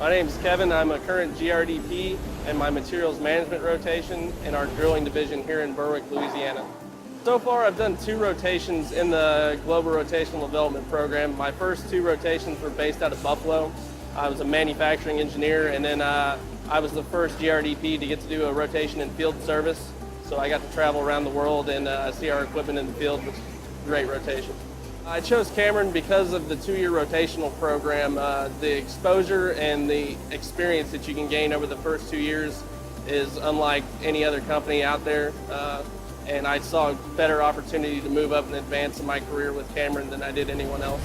My name is Kevin. I'm a current GRDP in my materials management rotation in our drilling division here in Berwick, Louisiana. So far, I've done 2 rotations in the Global Rotational Development Program. My first 2 rotations were based out of Buffalo. I was a manufacturing engineer, and then I was the first GRDP to get to do a rotation in field service. So I got to travel around the world and see our equipment in the field, which is a great rotation. I chose Cameron because of the 2-year rotational program. The exposure and the experience that you can gain over the first 2 years is unlike any other company out there. And I saw a better opportunity to move up and advance in my career with Cameron than I did anyone else.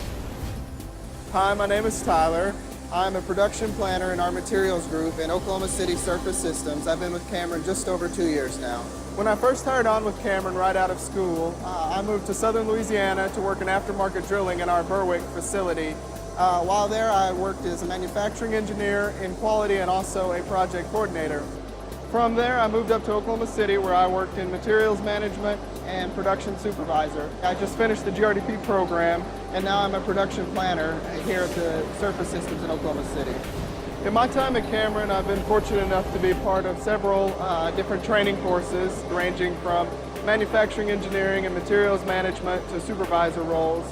Hi, my name is Tyler. I'm a production planner in our materials group in Oklahoma City Surface Systems. I've been with Cameron just over 2 years now. When I first hired on with Cameron right out of school, I moved to southern Louisiana to work in aftermarket drilling in our Berwick facility. While there, I worked as a manufacturing engineer in quality and also a project coordinator. From there, I moved up to Oklahoma City where I worked in materials management and production supervisor. I just finished the GRDP program and now I'm a production planner here at the Surface Systems in Oklahoma City. In my time at Cameron, I've been fortunate enough to be part of several different training courses ranging from manufacturing engineering and materials management to supervisor roles.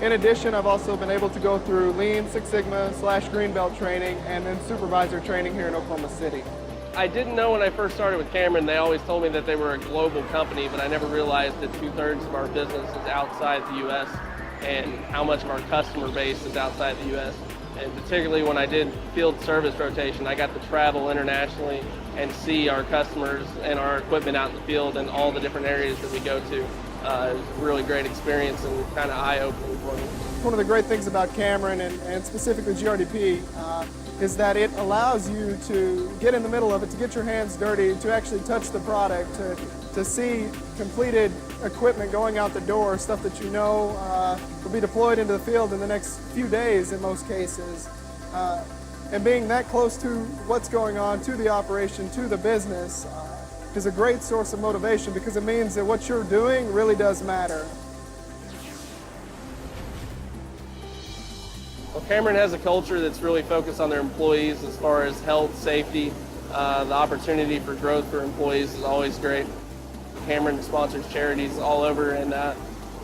In addition, I've also been able to go through Lean Six Sigma / Green Belt training and then supervisor training here in Oklahoma City. I didn't know when I first started with Cameron, they always told me that they were a global company, but I never realized that 2/3 of our business is outside the U.S. and how much of our customer base is outside the U.S. And particularly when I did field service rotation, I got to travel internationally and see our customers and our equipment out in the field and all the different areas that we go to. It was a really great experience and kind of eye-opening for me. One of the great things about Cameron and specifically GRDP is that it allows you to get in the middle of it, to get your hands dirty, to actually touch the product, to see completed equipment going out the door, stuff that you know will be deployed into the field in the next few days in most cases. And being that close to what's going on, to the operation, to the business, is a great source of motivation because it means that what you're doing really does matter. Well, Cameron has a culture that's really focused on their employees as far as health, safety. The opportunity for growth for employees is always great. Cameron sponsors charities all over, and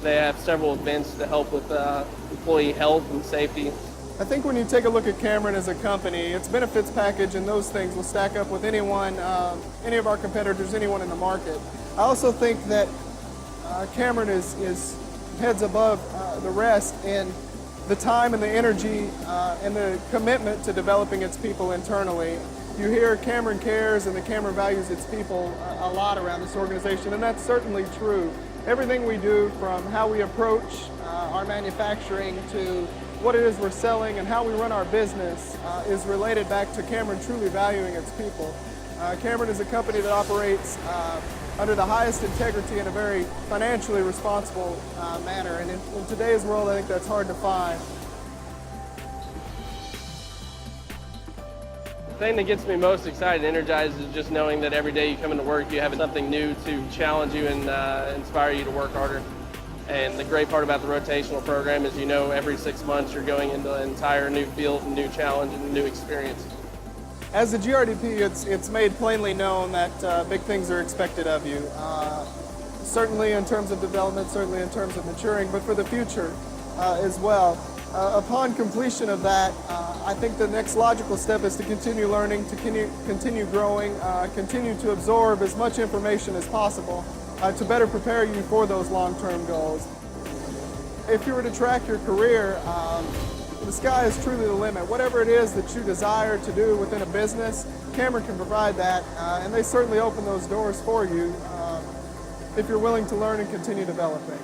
they have several events to help with employee health and safety. I think when you take a look at Cameron as a company, its benefits package and those things will stack up with anyone, any of our competitors, anyone in the market. I also think that Cameron is heads above the rest in the time and the energy and the commitment to developing its people internally. You hear Cameron cares and the Cameron values its people a lot around this organization, and that's certainly true. Everything we do, from how we approach our manufacturing to what it is we're selling and how we run our business is related back to Cameron truly valuing its people. Cameron is a company that operates under the highest integrity in a very financially responsible manner, and in today's world I think that's hard to find. The thing that gets me most excited and energized is just knowing that every day you come into work you have something new to challenge you and inspire you to work harder. And the great part about the rotational program is every 6 months you're going into an entire new field, and new challenge, and a new experience. As the GRDP, it's made plainly known that big things are expected of you. Certainly in terms of development, certainly in terms of maturing, but for the future as well. Upon completion of that, I think the next logical step is to continue learning, to continue growing, continue to absorb as much information as possible to better prepare you for those long-term goals. If you were to track your career, the sky is truly the limit. Whatever it is that you desire to do within a business, Cameron can provide that, and they certainly open those doors for you if you're willing to learn and continue developing.